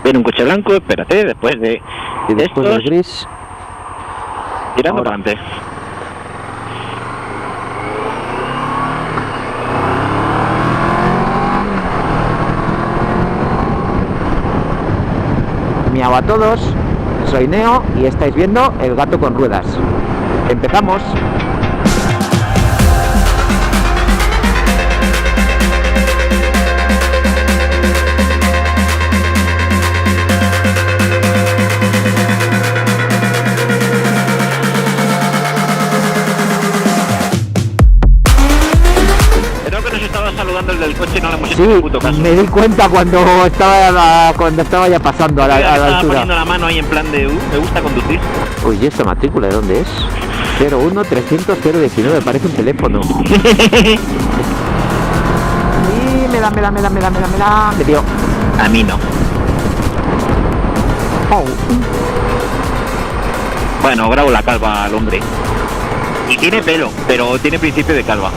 Viene un coche blanco, espérate, después de Y después estos, del gris. tirando ahora. para adelante. Miau a todos, soy Neo y estáis viendo El Gato con Ruedas. ¡Empezamos! Creo que nos estaba saludando el del coche y no le hemos Sí, hecho ni puto caso. me di cuenta cuando estaba ya pasando a la Estaba altura. poniendo la mano ahí en plan de me gusta conducir. Uy, ¿y esta matrícula de dónde es? 01300-019, parece un teléfono. Y me da, me dio. A mí no. Oh. Bueno, grabo la calva al hombre. Y tiene pelo, pero tiene principio de calva.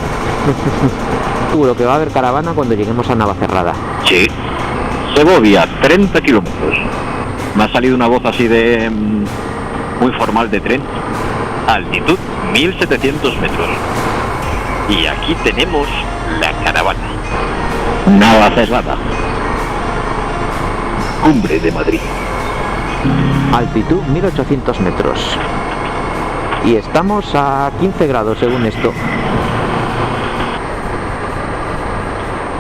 Seguro que va a haber caravana cuando lleguemos a Navacerrada. Sí. Segovia, 30 kilómetros. Me ha salido una voz así de muy formal de tren. Altitud 1700 metros. Y aquí tenemos la caravana. Navacerrada. Cumbre de Madrid. Altitud 1800 metros. Y estamos a 15 grados según esto.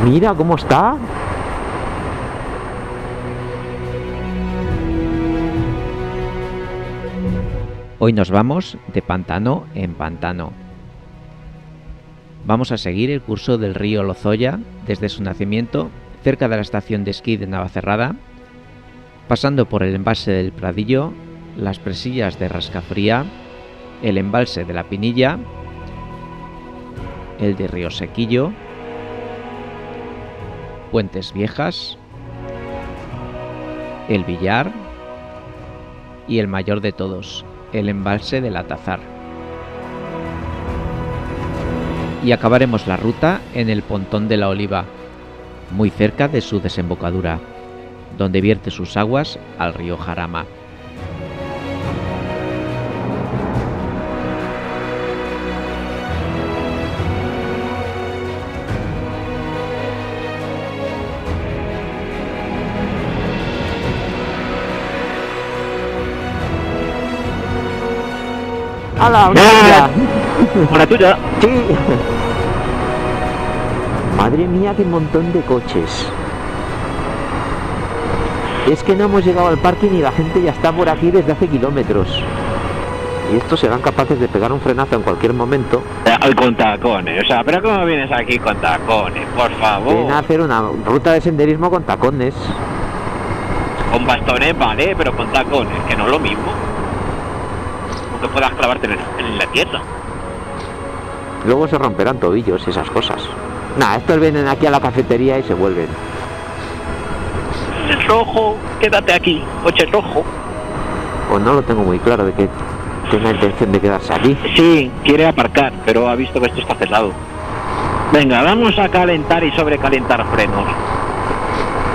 Mira cómo está. Hoy nos vamos de pantano en pantano. Vamos a seguir el curso del río Lozoya desde su nacimiento, cerca de la estación de esquí de Navacerrada, pasando por el embalse del Pradillo, las presillas de Rascafría, el embalse de la Pinilla, el de Río Sequillo, Puentes Viejas, el Villar y el mayor de todos, el embalse del Atazar. Y acabaremos la ruta en el Pontón de la Oliva, muy cerca de su desembocadura, donde vierte sus aguas al río Jarama. ¡Hala, una tuya! Una tuya. ¡Sí! Madre mía, qué montón de coches. Es que no hemos llegado al parking y la gente ya está por aquí desde hace kilómetros. Y estos serán capaces de pegar un frenazo en cualquier momento. Con tacones, o sea, pero ¿cómo vienes aquí con tacones? Por favor. Ven a hacer una ruta de senderismo con tacones. Con bastones, vale, pero con tacones, que no es lo mismo. No puedas clavarte en la tierra. Luego se romperán tobillos y esas cosas. Nah, estos vienen aquí a la cafetería y se vuelven. Es rojo, quédate aquí, coche rojo. Pues no lo tengo muy claro de que tenga intención de quedarse aquí. Sí, quiere aparcar, pero ha visto que esto está cerrado. Venga, vamos a calentar y sobrecalentar frenos.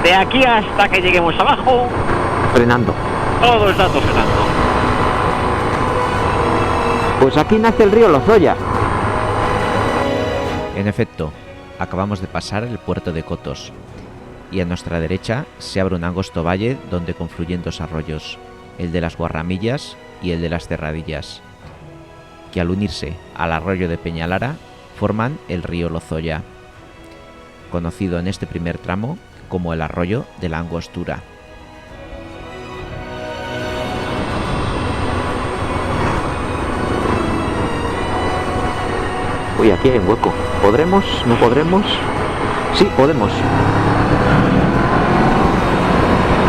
De aquí hasta que lleguemos abajo, Frenando. todo el rato frenando. Pues aquí nace el río Lozoya. En efecto, acabamos de pasar el puerto de Cotos y a nuestra derecha se abre un angosto valle donde confluyen dos arroyos, el de las Guarramillas y el de las Cerradillas, que al unirse al arroyo de Peñalara forman el río Lozoya, conocido en este primer tramo como el arroyo de la Angostura. Uy, aquí hay un hueco. ¿Podremos? ¿No podremos? Sí, podemos.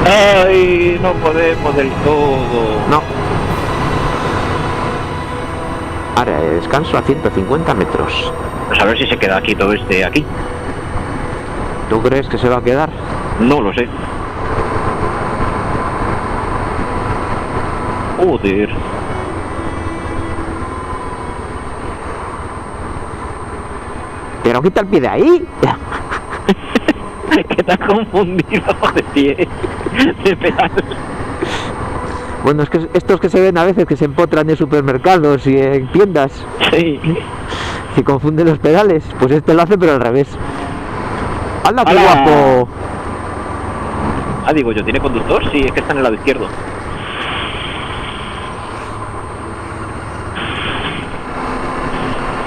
¡Ay! No podemos del todo. No. Área de descanso a 150 metros. Pues a ver si se queda aquí todo este aquí. ¿Tú crees que se va a quedar? No lo sé. Joder. Pero quita el pie de ahí. Que te has confundido de pie, de pedal. Bueno, es que estos que se ven a veces que se empotran en supermercados y en tiendas Sí. y confunden los pedales, pues este lo hace pero al revés. ¡Hala, qué ¡Hala! guapo! Ah, digo yo, ¿tiene conductor? Sí, es que está en el lado izquierdo.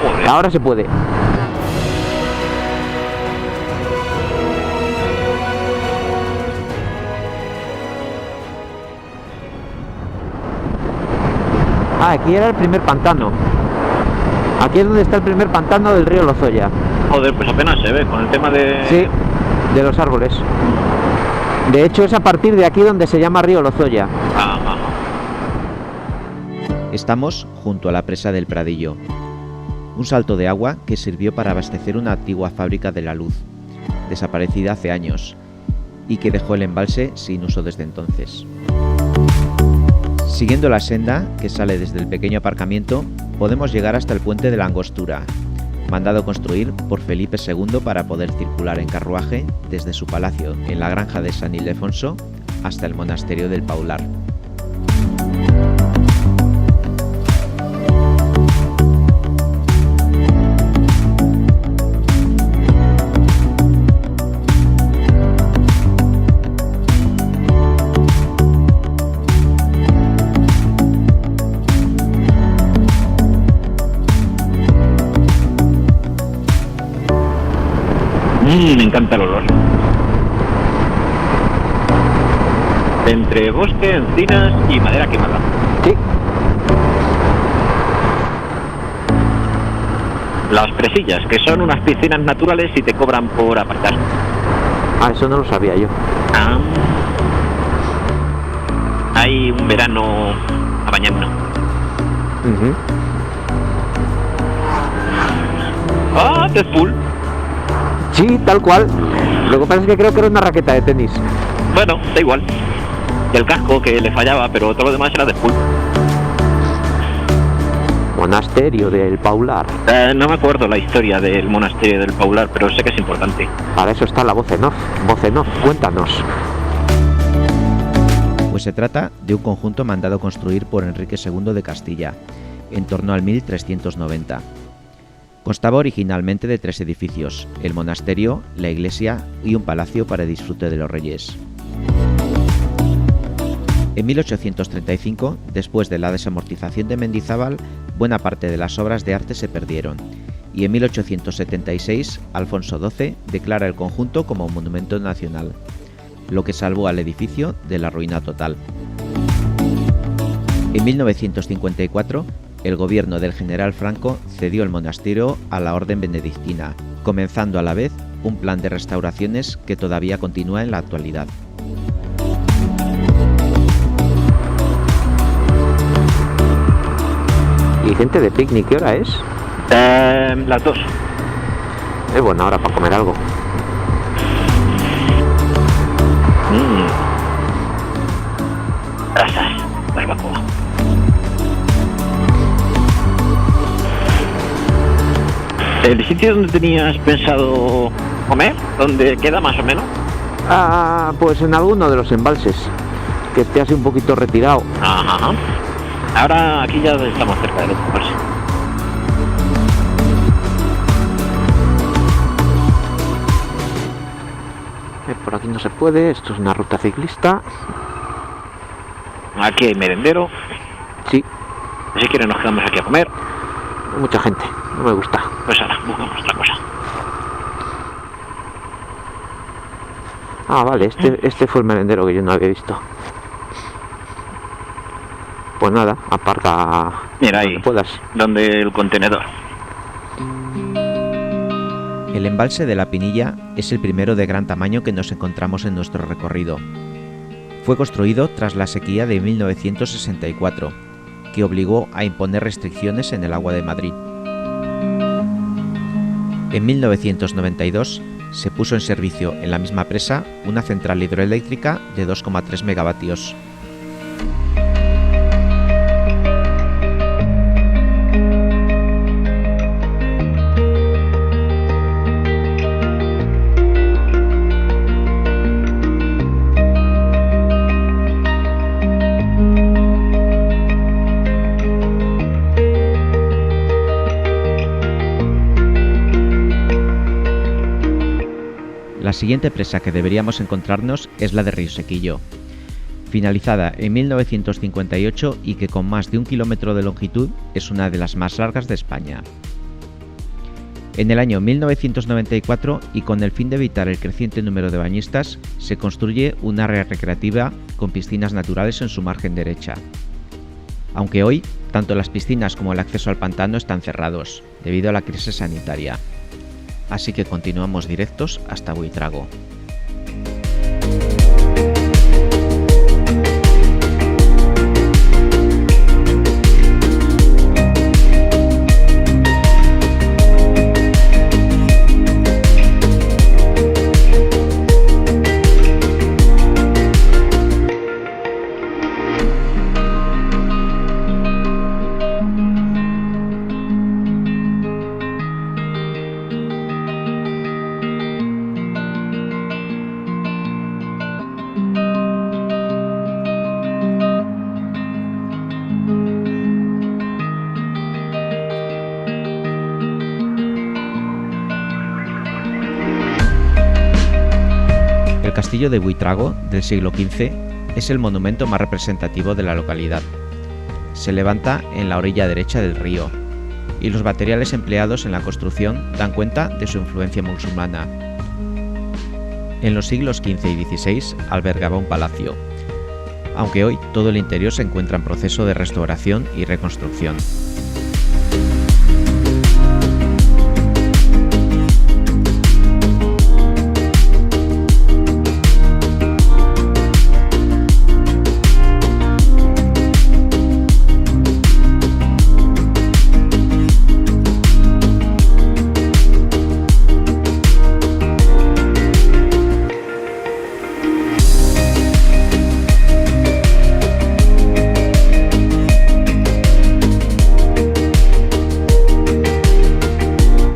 Joder. Ahora se puede. Ah, aquí era el primer pantano. Aquí es donde está el primer pantano del río Lozoya. Joder, pues apenas se ve con el tema de... Sí, de los árboles. De hecho es a partir de aquí donde se llama río Lozoya. Ah, ajá. Estamos junto a la presa del Pradillo, un salto de agua que sirvió para abastecer una antigua fábrica de la luz, desaparecida hace años, y que dejó el embalse sin uso desde entonces. Siguiendo la senda que sale desde el pequeño aparcamiento, podemos llegar hasta el puente de la Angostura, mandado construir por Felipe II para poder circular en carruaje desde su palacio en la granja de San Ildefonso hasta el monasterio del Paular. Me encanta el olor. Entre bosque, encinas y madera quemada. Sí. Las presillas, que son unas piscinas naturales y te cobran por apartar. Ah, eso no lo sabía yo. Ah. Hay un verano a bañarnos. Ujú. Ah, Deadpool. Sí, tal cual. Lo que pasa es que creo que era una raqueta de tenis. Bueno, da igual. Y el casco que le fallaba, pero todo lo demás era Deadpool. Monasterio del Paular. No me acuerdo la historia del monasterio del Paular, pero sé que es importante. Para eso está la voz en off. Voz en off, cuéntanos. Pues se trata de un conjunto mandado construir por Enrique II de Castilla, en torno al 1390. Constaba originalmente de 3 edificios: el monasterio, la iglesia y un palacio para disfrute de los reyes. En 1835, después de la desamortización de Mendizábal, buena parte de las obras de arte se perdieron, y en 1876 Alfonso XII declara el conjunto como monumento nacional, lo que salvó al edificio de la ruina total. En 1954, el gobierno del general Franco cedió el monasterio a la orden benedictina, comenzando a la vez un plan de restauraciones que todavía continúa en la actualidad. ¿Y gente de picnic qué hora es? Las 2. Es buena hora para comer algo. Brasas, barbacoa. ¿El sitio donde tenías pensado comer? ¿Dónde queda más o menos? Ah, pues en alguno de los embalses, que esté así un poquito retirado. Ajá. Ahora aquí ya estamos cerca del embalse. Por aquí no se puede, esto es una ruta ciclista. Aquí hay merendero. Sí, Si quieres nos quedamos aquí a comer. hay mucha gente, no me gusta. Pues ahora, buscamos otra cosa. Ah, vale, este fue el merendero que yo no había visto. Pues nada, aparca Mira ahí, donde puedas. donde el contenedor. El embalse de la Pinilla es el primero de gran tamaño que nos encontramos en nuestro recorrido. Fue construido tras la sequía de 1964, que obligó a imponer restricciones en el agua de Madrid. En 1992 se puso en servicio en la misma presa una central hidroeléctrica de 2,3 megavatios. La siguiente presa que deberíamos encontrarnos es la de Río Sequillo, finalizada en 1958 y que con más de 1 kilómetro de longitud es una de las más largas de España. En el año 1994, y con el fin de evitar el creciente número de bañistas, se construye un área recreativa con piscinas naturales en su margen derecha. Aunque hoy, tanto las piscinas como el acceso al pantano están cerrados, debido a la crisis sanitaria. Así que continuamos directos hasta Buitrago. El castillo de Buitrago, del siglo XV, es el monumento más representativo de la localidad. Se levanta en la orilla derecha del río, y los materiales empleados en la construcción dan cuenta de su influencia musulmana. En los siglos XV y XVI albergaba un palacio, aunque hoy todo el interior se encuentra en proceso de restauración y reconstrucción.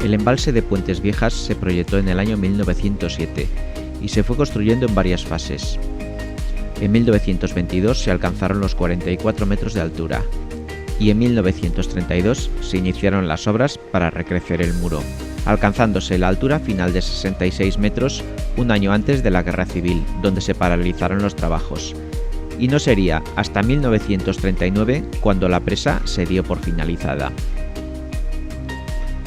El embalse de Puentes Viejas se proyectó en el año 1907 y se fue construyendo en varias fases. En 1922 se alcanzaron los 44 metros de altura y en 1932 se iniciaron las obras para recrecer el muro, alcanzándose la altura final de 66 metros un año antes de la Guerra Civil, donde se paralizaron los trabajos. Y no sería hasta 1939 cuando la presa se dio por finalizada.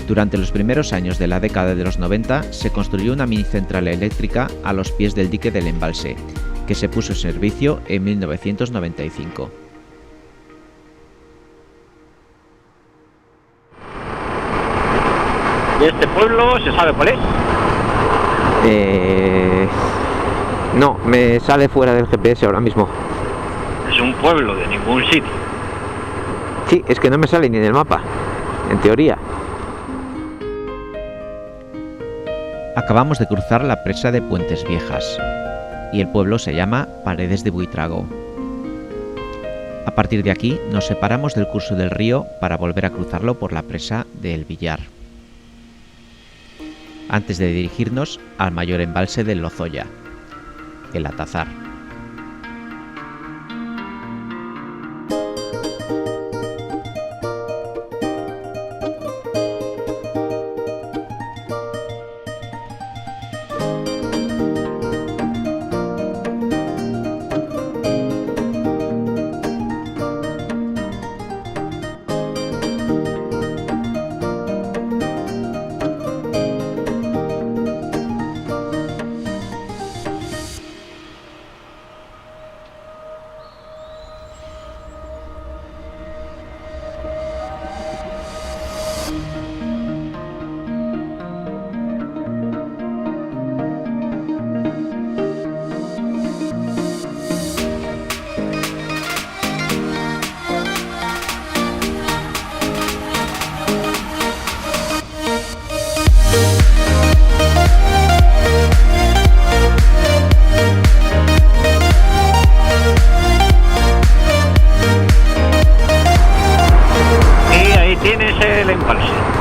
Durante los primeros años de la década de los 90 se construyó una mini central eléctrica a los pies del dique del embalse, que se puso en servicio en 1995. ¿Y este pueblo se sabe cuál es? No, me sale fuera del GPS ahora mismo. Es un pueblo de ningún sitio. Sí, es que no me sale ni en el mapa, en teoría. Acabamos de cruzar la presa de Puentes Viejas y el pueblo se llama Paredes de Buitrago. A partir de aquí nos separamos del curso del río para volver a cruzarlo por la presa de El Villar, antes de dirigirnos al mayor embalse del Lozoya, el Atazar.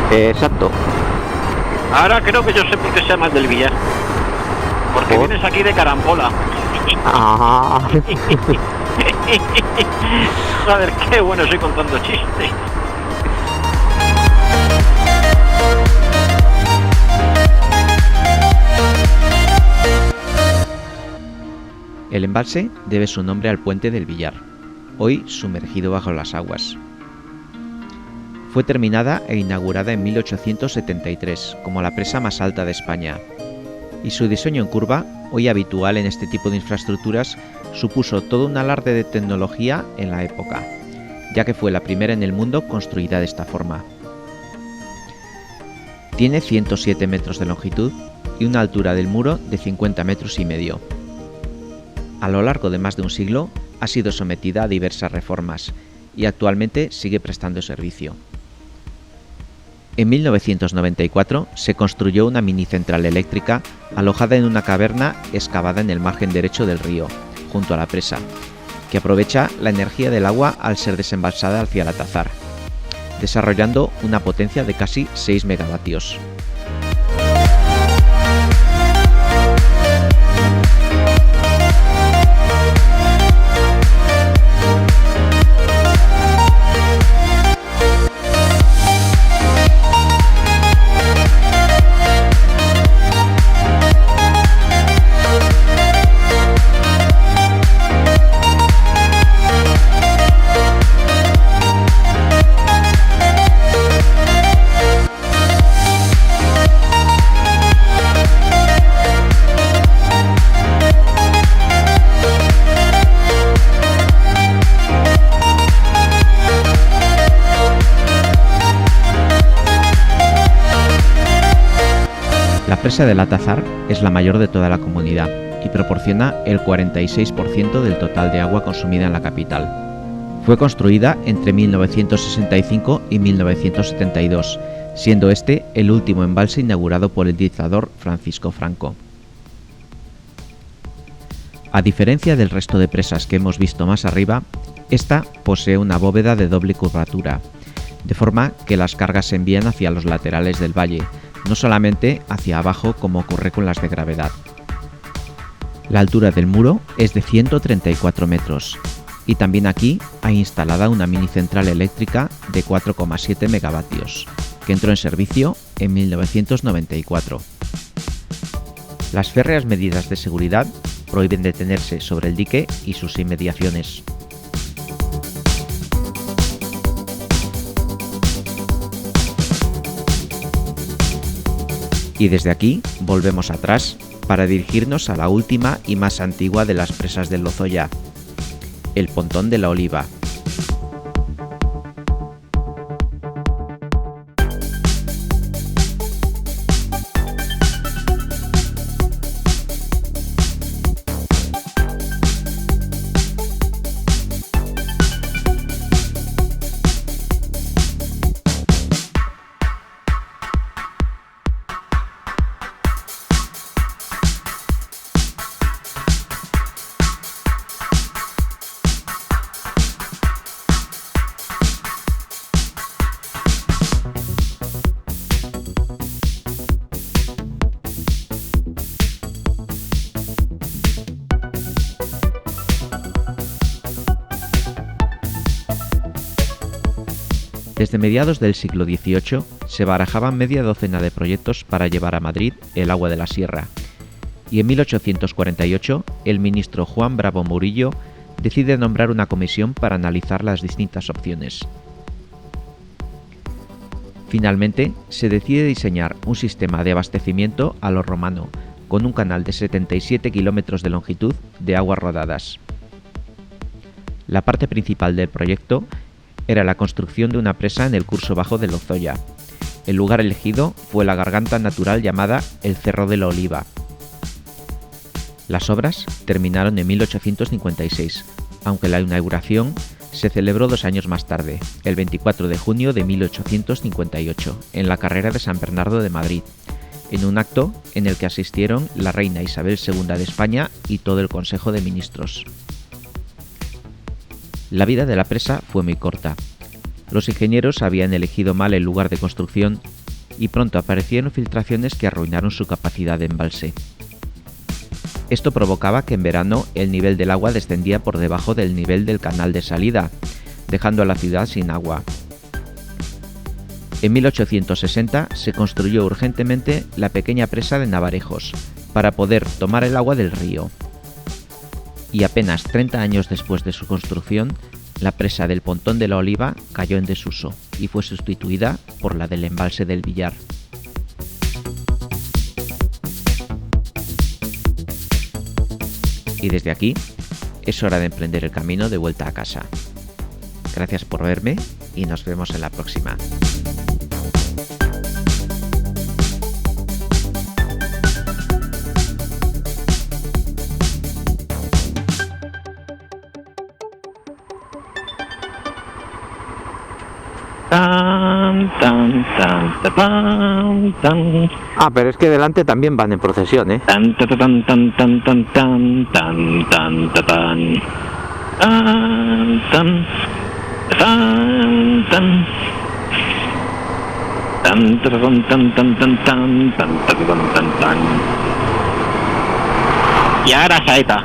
Exacto. Ahora creo que yo sé por qué se llama el del Villar. Porque ¿por? vienes aquí de carambola. Ah. A ver, qué bueno soy contando chistes. El embalse debe su nombre al puente del Villar, hoy sumergido bajo las aguas. Fue terminada e inaugurada en 1873 como la presa más alta de España, y su diseño en curva, hoy habitual en este tipo de infraestructuras, supuso todo un alarde de tecnología en la época, ya que fue la primera en el mundo construida de esta forma. Tiene 107 metros de longitud y una altura del muro de 50 metros y medio. A lo largo de más de un siglo ha sido sometida a diversas reformas y actualmente sigue prestando servicio. En 1994 se construyó una minicentral eléctrica alojada en una caverna excavada en el margen derecho del río, junto a la presa, que aprovecha la energía del agua al ser desembalsada hacia el Atazar, desarrollando una potencia de casi 6 megavatios. La presa del Atazar es la mayor de toda la comunidad y proporciona el 46% del total de agua consumida en la capital. Fue construida entre 1965 y 1972, siendo este el último embalse inaugurado por el dictador Francisco Franco. A diferencia del resto de presas que hemos visto más arriba, esta posee una bóveda de doble curvatura, de forma que las cargas se envían hacia los laterales del valle, no solamente hacia abajo como ocurre con las de gravedad. La altura del muro es de 134 metros y también aquí hay instalada una minicentral eléctrica de 4,7 megavatios, que entró en servicio en 1994. Las férreas medidas de seguridad prohíben detenerse sobre el dique y sus inmediaciones. Y desde aquí volvemos atrás para dirigirnos a la última y más antigua de las presas del Lozoya, el Pontón de la Oliva. Desde mediados del siglo XVIII se barajaban media docena de proyectos para llevar a Madrid el agua de la sierra, y en 1848 el ministro Juan Bravo Murillo decide nombrar una comisión para analizar las distintas opciones. Finalmente, se decide diseñar un sistema de abastecimiento a lo romano, con un canal de 77 kilómetros de longitud de aguas rodadas. La parte principal del proyecto era la construcción de una presa en el curso bajo del Lozoya. El lugar elegido fue la garganta natural llamada el Cerro de la Oliva. Las obras terminaron en 1856, aunque la inauguración se celebró 2 años más tarde, el 24 de junio de 1858, en la carrera de San Bernardo de Madrid, en un acto en el que asistieron la reina Isabel II de España y todo el Consejo de Ministros. La vida de la presa fue muy corta. Los ingenieros habían elegido mal el lugar de construcción y pronto aparecieron filtraciones que arruinaron su capacidad de embalse. Esto provocaba que en verano el nivel del agua descendía por debajo del nivel del canal de salida, dejando a la ciudad sin agua. En 1860 se construyó urgentemente la pequeña presa de Navarejos, para poder tomar el agua del río. y apenas 30 años después de su construcción, la presa del Pontón de la Oliva cayó en desuso y fue sustituida por la del embalse del Villar. Y desde aquí, es hora de emprender el camino de vuelta a casa. Gracias por verme y nos vemos en la próxima. Tan, tan, tan, tan, tan. Ah, pero es que delante también van en procesión, ¿eh? Tan, tan, tan, tan, tan, tan, tan, tan, tan, tan. Tan, tan, tan, tan. Tan, tan, tan, tan, tan, tan, tan, tan, tan, tan. Y ahora saeta.